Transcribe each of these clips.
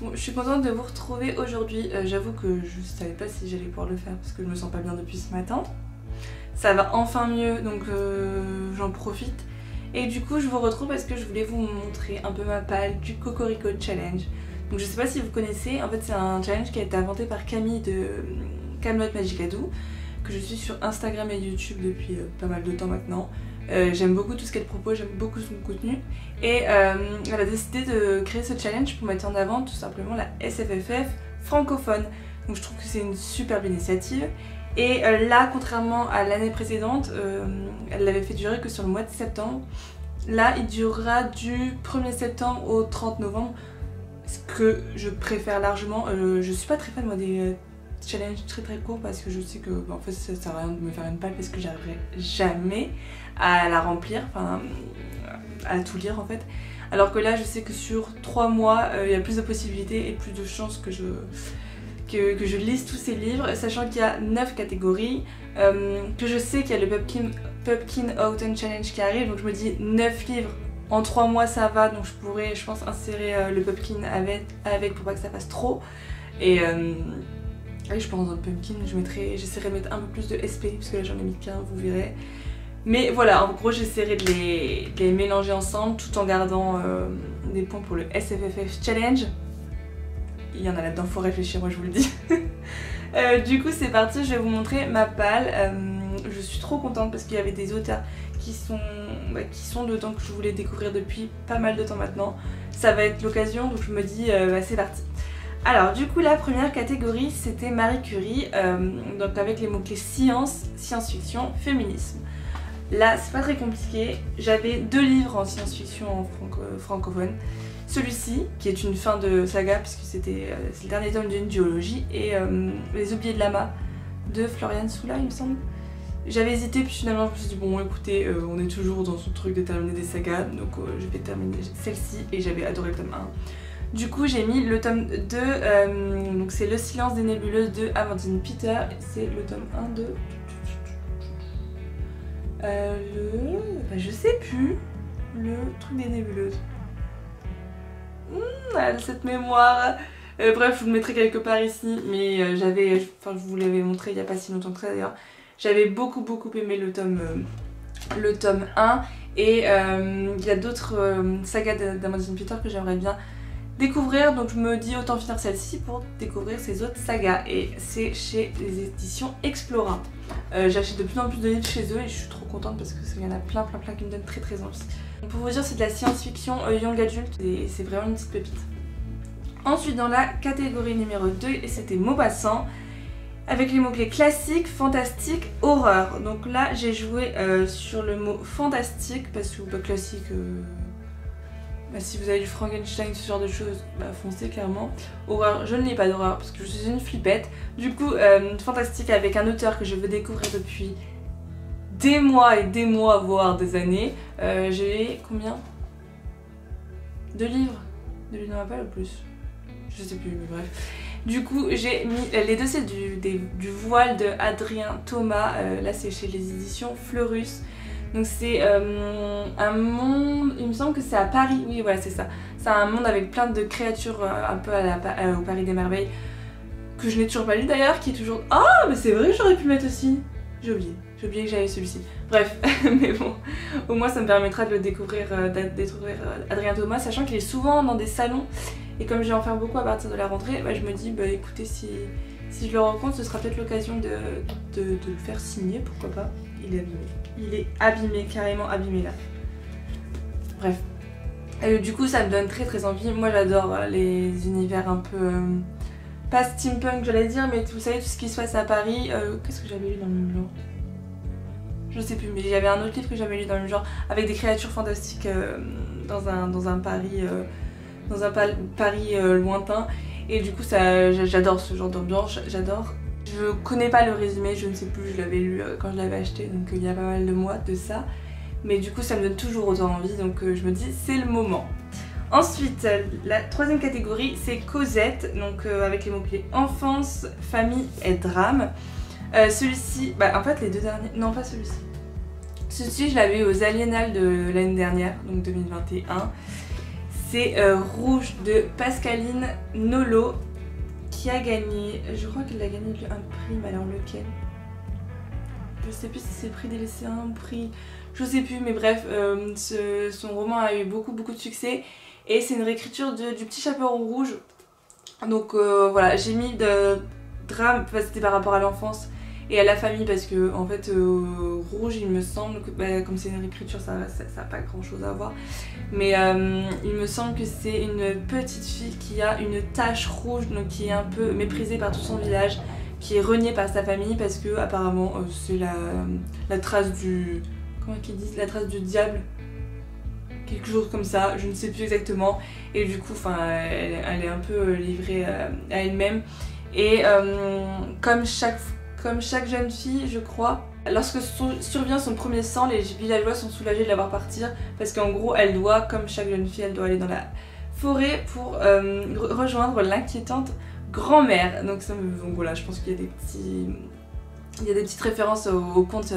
Bon, je suis contente de vous retrouver aujourd'hui. J'avoue que je savais pas si j'allais pouvoir le faire parce que je me sens pas bien depuis ce matin. Ça va enfin mieux, donc j'en profite. Et du coup je vous retrouve parce que je voulais vous montrer un peu ma palle du Cocorico Challenge. Donc je sais pas si vous connaissez, en fait c'est un challenge qui a été inventé par Camille de Camelot Magic Adou, que je suis sur Instagram et YouTube depuis pas mal de temps maintenant. J'aime beaucoup tout ce qu'elle propose, j'aime beaucoup son contenu. Et elle a décidé de créer ce challenge pour mettre en avant tout simplement la SFFF francophone. Donc je trouve que c'est une superbe initiative. Et là, contrairement à l'année précédente, elle l'avait fait durer que sur le mois de septembre. Là, il durera du 1er septembre au 30 novembre, ce que je préfère largement. Je suis pas très fan moi des challenges très courts parce que je sais que en fait ça sert à rien de me faire une palle parce que j'arriverai jamais à la remplir, enfin à tout lire en fait. Alors que là, je sais que sur 3 mois, il y a plus de possibilités et plus de chances que je lise tous ces livres, sachant qu'il y a 9 catégories, que je sais qu'il y a le Pupkin Autumn Challenge qui arrive, donc je me dis 9 livres en 3 mois ça va, donc je pourrais je pense insérer le Pupkin avec pour pas que ça fasse trop. Et je pense dans le Pumpkin j'essaierai de mettre un peu plus de SP, parce que là j'en ai mis qu'un, vous verrez. Mais voilà, en gros j'essaierai de les mélanger ensemble tout en gardant des points pour le SFFF Challenge. Il y en a là-dedans, faut réfléchir, moi je vous le dis. Du coup c'est parti, je vais vous montrer ma palle. Je suis trop contente parce qu'il y avait des auteurs qui sont dedans, que je voulais découvrir depuis pas mal de temps maintenant. Ça va être l'occasion, donc je me dis c'est parti. Alors du coup la première catégorie c'était Marie Curie, donc avec les mots-clés science, science-fiction, féminisme. Là c'est pas très compliqué, j'avais 2 livres en science-fiction en francophone. Celui-ci, qui est une fin de saga puisque c'est le dernier tome d'une duologie, et Les Oubliés de Lama de Floriane Soula il me semble. J'avais hésité puis finalement je me suis dit bon écoutez on est toujours dans ce truc de terminer des sagas, donc je vais terminer celle-ci, et j'avais adoré le tome 1. Du coup j'ai mis le tome 2, donc c'est Le silence des nébuleuses de Amandine Peter, c'est le tome 1 de... je sais plus, le truc des nébuleuses. Cette mémoire. Bref, je vous le mettrai quelque part ici, mais je vous l'avais montré il n'y a pas si longtemps que ça d'ailleurs. J'avais beaucoup aimé le tome 1, et il y a d'autres sagas d'Amandine Peter que j'aimerais bien découvrir, donc je me dis autant finir celle-ci pour découvrir ces autres sagas, et c'est chez les éditions Explora. J'achète de plus en plus de livres chez eux et je suis trop contente parce qu'il y en a plein qui me donnent très envie. Pour vous dire, c'est de la science-fiction young adulte et c'est vraiment une petite pépite. Ensuite dans la catégorie numéro 2, c'était Maupassant avec les mots-clés classique, fantastique, horreur. Donc là j'ai joué sur le mot fantastique parce que classique... si vous avez du Frankenstein, ce genre de choses, foncez clairement. Horreur, je ne lis pas d'horreur parce que je suis une flippette. Du coup, fantastique avec un auteur que je veux découvrir depuis des mois et des mois, voire des années. J'ai combien? 2 livres? 2 livres dans ma palle ou plus? Je sais plus, mais bref. Du coup, j'ai mis les deux, c'est du voile de Adrien Thomas. Là, c'est chez les éditions Fleurus. Donc c'est un monde, il me semble que c'est à Paris, oui voilà c'est ça. C'est un monde avec plein de créatures un peu au Paris des merveilles, que je n'ai toujours pas lu d'ailleurs, qui est toujours... Ah mais c'est vrai, j'aurais pu le mettre aussi. J'ai oublié que j'avais celui-ci. Bref, mais bon, au moins ça me permettra de le découvrir, Adrien Thomas, sachant qu'il est souvent dans des salons, et comme je vais en faire beaucoup à partir de la rentrée, je me dis écoutez, si je le rencontre, ce sera peut-être l'occasion de le faire signer, pourquoi pas. Il est abîmé. Il est abîmé, carrément abîmé là. Bref. Du coup ça me donne très envie. Moi j'adore les univers un peu... pas steampunk j'allais dire, mais vous savez tout ce qui se passe à Paris. Qu'est-ce que j'avais lu dans le même genre? Je sais plus, mais il y avait un autre livre que j'avais lu dans le même genre, avec des créatures fantastiques dans un Paris, lointain. Et du coup j'adore ce genre d'ambiance, j'adore. Je connais pas le résumé, je ne sais plus, je l'avais lu quand je l'avais acheté, donc il y a pas mal de mois de ça. Mais du coup ça me donne toujours autant envie, donc je me dis c'est le moment. Ensuite, la troisième catégorie c'est Cosette, donc avec les mots-clés enfance, famille et drame. Celui-ci, en fait les deux derniers, non pas celui-ci. Celui-ci je l'avais eu aux Aliénales de l'année dernière, donc 2021. C'est Rouge de Pascaline Nolo qui a gagné, je crois qu'elle a gagné un prix, mais alors lequel? Je sais plus si c'est prix des lycéens ou prix, je sais plus, mais bref, son roman a eu beaucoup de succès et c'est une réécriture du Petit Chaperon Rouge. Donc voilà, j'ai mis de drame, c'était par rapport à l'enfance et à la famille parce que en fait Rouge, il me semble que comme c'est une réécriture, ça n'a pas grand chose à voir, mais il me semble que c'est une petite fille qui a une tache rouge, donc qui est un peu méprisée par tout son village, qui est reniée par sa famille parce que apparemment c'est la trace du, comment qu'ils disent, la trace du diable, quelque chose comme ça, je ne sais plus exactement, et du coup elle est un peu livrée à elle-même. Et comme chaque jeune fille, je crois, lorsque survient son premier sang, les villageois sont soulagés de la voir partir parce qu'en gros elle doit, comme chaque jeune fille, elle doit aller dans la forêt pour rejoindre l'inquiétante grand-mère. Donc voilà, je pense qu'il y a des petites références au conte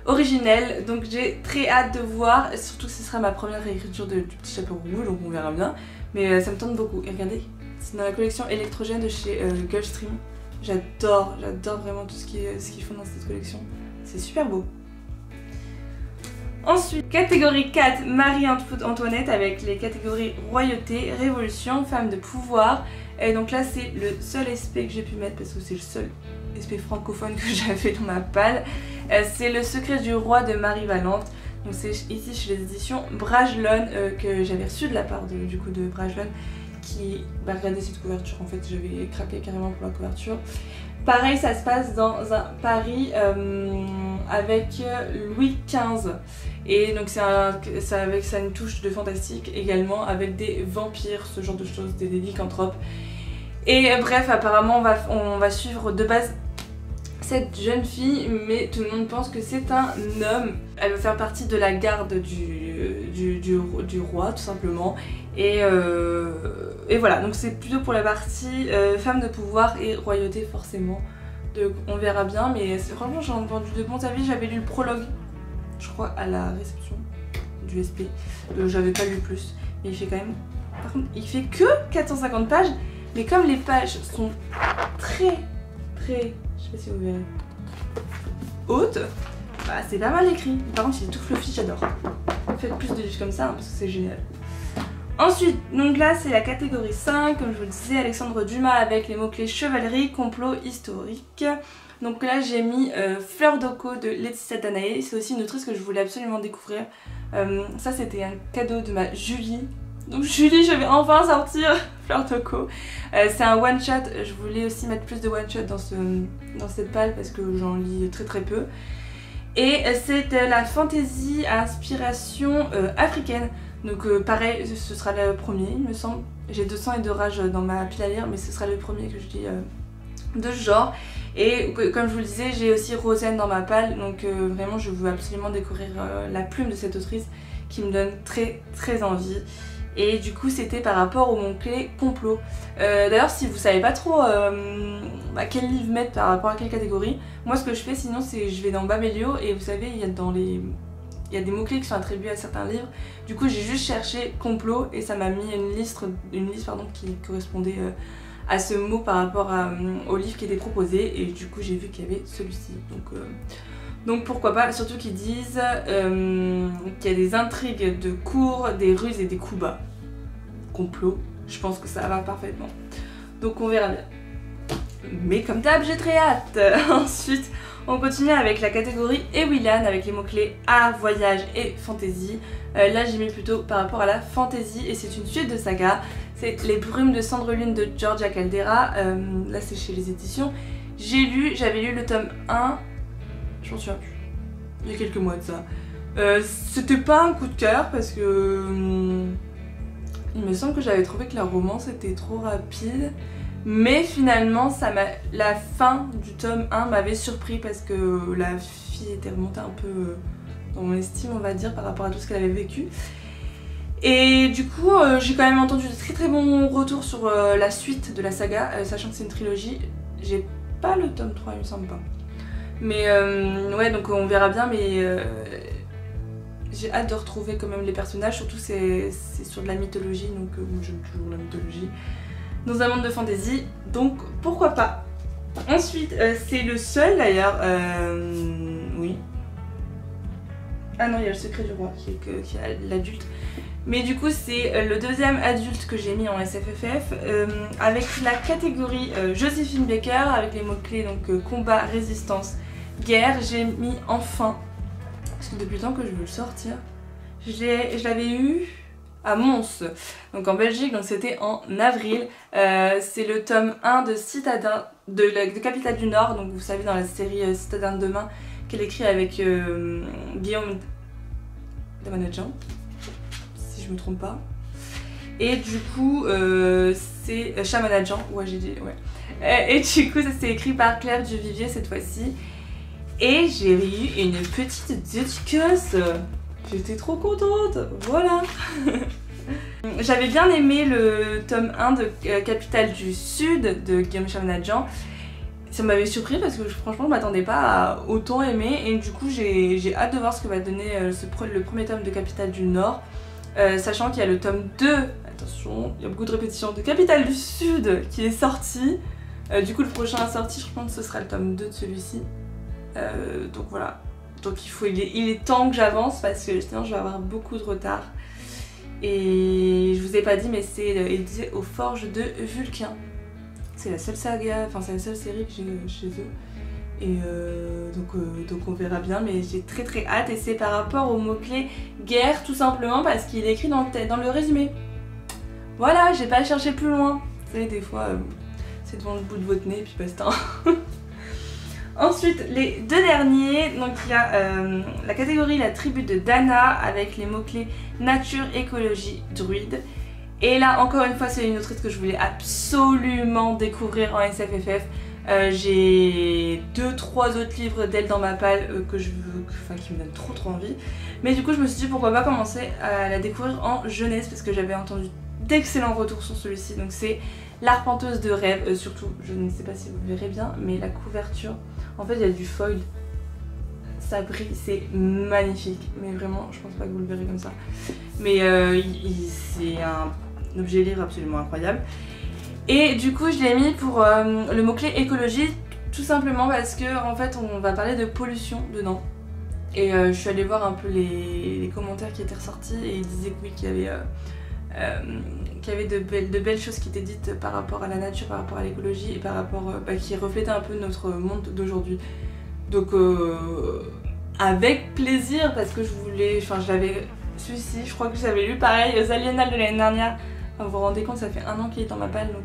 originel, donc j'ai très hâte de voir, surtout que ce sera ma première réécriture du Petit Chaperon Rouge, donc on verra bien, mais ça me tente beaucoup. Et regardez, c'est dans la collection électrogène de chez Gulfstream. J'adore vraiment tout ce qu'ils font dans cette collection, c'est super beau. Ensuite, catégorie 4, Marie-Antoinette avec les catégories royauté, révolution, femme de pouvoir. Et donc là c'est le seul SP que j'ai pu mettre parce que c'est le seul SP francophone que j'avais dans ma palle. C'est Le secret du roi de Marie Valente. Donc c'est ici chez les éditions Bragelonne que j'avais reçu de la part du coup de Bragelonne, qui regardez cette couverture, en fait j'avais craqué carrément pour la couverture. Pareil, ça se passe dans un Paris avec Louis XV. Et donc c'est avec ça une touche de fantastique également, avec des vampires, ce genre de choses, des lycanthropes. Et bref, apparemment on va suivre de base cette jeune fille, mais tout le monde pense que c'est un homme. Elle veut faire partie de la garde du roi tout simplement. Et voilà, donc c'est plutôt pour la partie femme de pouvoir et royauté forcément. Donc on verra bien, mais franchement j'en ai vendu de bons avis. J'avais lu le prologue, je crois, à la réception du SP. J'avais pas lu plus, mais il fait quand même... Par contre, il fait que 450 pages, mais comme les pages sont très... je sais pas si vous verrez, hautes, bah c'est pas mal écrit. Par contre il est tout fluffy, j'adore. Faites plus de livres comme ça hein, parce que c'est génial. Ensuite, donc là c'est la catégorie 5, comme je vous le disais, Alexandre Dumas avec les mots-clés chevalerie, complot, historique. Donc là j'ai mis Fleur d'Oco de Laetitia Danaé, c'est aussi une autrice que je voulais absolument découvrir. Ça c'était un cadeau de ma Julie. Donc Julie, je vais enfin sortir Fleur d'Oco. C'est un one shot, je voulais aussi mettre plus de one shot dans cette palle parce que j'en lis très peu. Et c'est de la fantasy à inspiration africaine. Donc pareil, ce sera le premier il me semble. J'ai 200 et de rage dans ma pile à lire, mais ce sera le premier que je lis de ce genre. Et comme je vous le disais, j'ai aussi Rosen dans ma palle, donc vraiment je veux absolument découvrir la plume de cette autrice qui me donne très envie. Et du coup c'était par rapport au mot-clé complot. D'ailleurs si vous savez pas trop quel livre mettre par rapport à quelle catégorie, moi ce que je fais sinon c'est je vais dans Babelio et vous savez il y a des mots-clés qui sont attribués à certains livres. Du coup j'ai juste cherché complot et ça m'a mis une liste qui correspondait à ce mot par rapport au livre qui était proposé, et du coup j'ai vu qu'il y avait celui-ci. Donc pourquoi pas, surtout qu'ils disent qu'il y a des intrigues de cour, des ruses et des coups bas. Complot, je pense que ça va parfaitement. Donc on verra bien. Mais comme d'hab, j'ai très hâte. Ensuite, on continue avec la catégorie Ewilan avec les mots-clés art, voyage et fantasy. Là j'ai mis plutôt par rapport à la fantasy et c'est une suite de saga. C'est Les Brumes de Cendrelune de Georgia Caldera. Là c'est chez les éditions. J'avais lu le tome 1, je m'en souviens plus, il y a quelques mois de ça. C'était pas un coup de cœur parce que il me semble que j'avais trouvé que la romance était trop rapide. Mais finalement, la fin du tome 1 m'avait surpris parce que la fille était remontée un peu dans mon estime, on va dire, par rapport à tout ce qu'elle avait vécu. Et du coup, j'ai quand même entendu de très bons retours sur la suite de la saga, sachant que c'est une trilogie. J'ai pas le tome 3, il me semble pas. Mais ouais, donc on verra bien, mais j'ai hâte de retrouver quand même les personnages, surtout c'est sur de la mythologie, donc moi j'aime toujours la mythologie. Dans un monde de fantasy, donc pourquoi pas. Ensuite, c'est le seul d'ailleurs, oui. Ah non, il y a le secret du roi qui est l'adulte. Mais du coup, c'est le deuxième adulte que j'ai mis en SFFF avec la catégorie Joséphine Baker, avec les mots-clés donc combat, résistance, guerre. J'ai mis enfin, parce que depuis le temps que je veux le sortir, je l'avais eu à Mons, donc en Belgique, donc c'était en avril. C'est le tome 1 de Citadin, de Capitale du Nord, donc vous savez dans la série Citadin de demain qu'elle écrit avec Guillaume Damanadjan, si je me trompe pas. Et du coup c'est Chamanadjan, ouais j'ai dit, ouais. Et du coup ça c'est écrit par Claire Duvivier cette fois-ci. Et j'ai eu une petite dédicace. J'étais trop contente, voilà. J'avais bien aimé le tome 1 de Capitale du Sud de Guillaume Chamanadjan. Ça m'avait surpris parce que franchement je m'attendais pas à autant aimer. Et du coup j'ai hâte de voir ce que va donner le premier tome de Capitale du Nord. Sachant qu'il y a le tome 2, attention, il y a beaucoup de répétitions, de Capitale du Sud qui est sorti. Du coup le prochain à sortir, je pense que ce sera le tome 2 de celui-ci. Donc voilà. Donc il est temps que j'avance parce que sinon je vais avoir beaucoup de retard. Et je vous ai pas dit mais c'est édité aux Forges de Vulcain. C'est la seule saga, enfin c'est la seule série que j'ai chez eux. Et donc on verra bien, mais j'ai très hâte. Et c'est par rapport au mot-clé guerre tout simplement parce qu'il est écrit dans le résumé. Voilà, j'ai pas cherché plus loin. Vous savez des fois c'est devant le bout de votre nez et puis basta. Ensuite, les deux derniers, donc il y a la catégorie La tribu de Dana avec les mots-clés nature, écologie, druide. Et là, encore une fois, c'est une autrice que je voulais absolument découvrir en SFFF. J'ai 2-3 autres livres d'elle dans ma palle que je veux, qui me donnent trop envie. Mais du coup, je me suis dit pourquoi pas commencer à la découvrir en jeunesse parce que j'avais entendu d'excellents retours sur celui-ci. Donc c'est L'Arpenteuse de rêve, surtout, je ne sais pas si vous verrez bien, mais la couverture, en fait il y a du foil, ça brille, c'est magnifique, mais vraiment je pense pas que vous le verrez comme ça. Mais c'est un objet livre absolument incroyable. Et du coup je l'ai mis pour le mot-clé écologie, tout simplement parce que en fait on va parler de pollution dedans. Et je suis allée voir un peu les commentaires qui étaient ressortis et ils disaient que oui, qu'il y avait de belles choses qui étaient dites par rapport à la nature, par rapport à l'écologie et par rapport qui reflétaient un peu notre monde d'aujourd'hui. Donc avec plaisir parce que je voulais, enfin je l'avais, celui-ci je crois que j'avais lu pareil aux Aliénales de l'année dernière. Enfin, vous vous rendez compte, ça fait 1 an qu'il est dans ma palle donc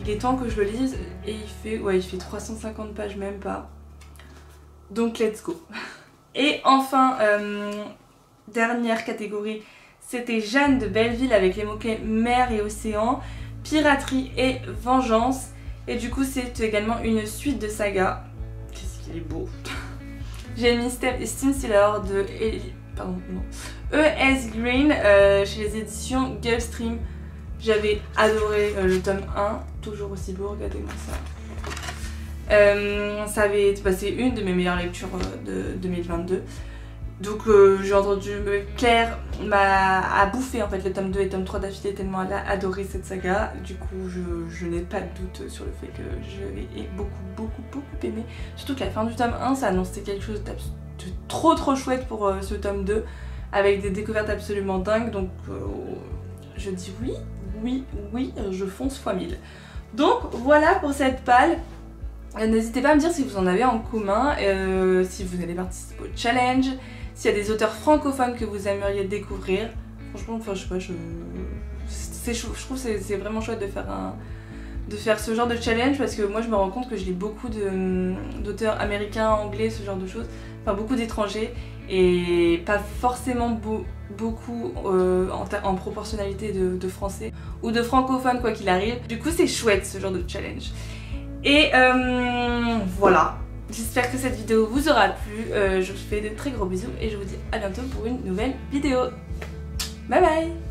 il est temps que je le lise et il fait 350 pages même pas. Donc let's go. Et enfin dernière catégorie, c'était Jeanne de Belleville avec les mots-clés mer et océan, piraterie et vengeance. Et du coup c'est également une suite de sagas. Qu'est-ce qu'il est beau. J'ai mis Steam Stealer de E.S. Green chez les éditions Gulfstream. J'avais adoré le tome 1, toujours aussi beau, regardez-moi ça. Ça avait été passé une de mes meilleures lectures de 2022. Donc j'ai entendu, Claire a bouffé en fait le tome 2 et le tome 3 d'affilée tellement elle a adoré cette saga. Du coup je n'ai pas de doute sur le fait que je l'ai beaucoup aimé. Surtout que la fin du tome 1 ça annonçait quelque chose de trop chouette pour ce tome 2 avec des découvertes absolument dingues. Donc je dis oui, je fonce x 1000. Donc voilà pour cette palle. N'hésitez pas à me dire si vous en avez en commun, si vous allez participer au challenge, s'il y a des auteurs francophones que vous aimeriez découvrir. Franchement, enfin, je sais pas, je trouve que c'est vraiment chouette de faire ce genre de challenge parce que moi je me rends compte que je lis beaucoup d'auteurs américains, anglais, ce genre de choses, enfin beaucoup d'étrangers et pas forcément beaucoup en proportionnalité de français ou de francophones quoi qu'il arrive. Du coup c'est chouette ce genre de challenge. Et voilà, j'espère que cette vidéo vous aura plu, je vous fais de très gros bisous et je vous dis à bientôt pour une nouvelle vidéo. Bye bye.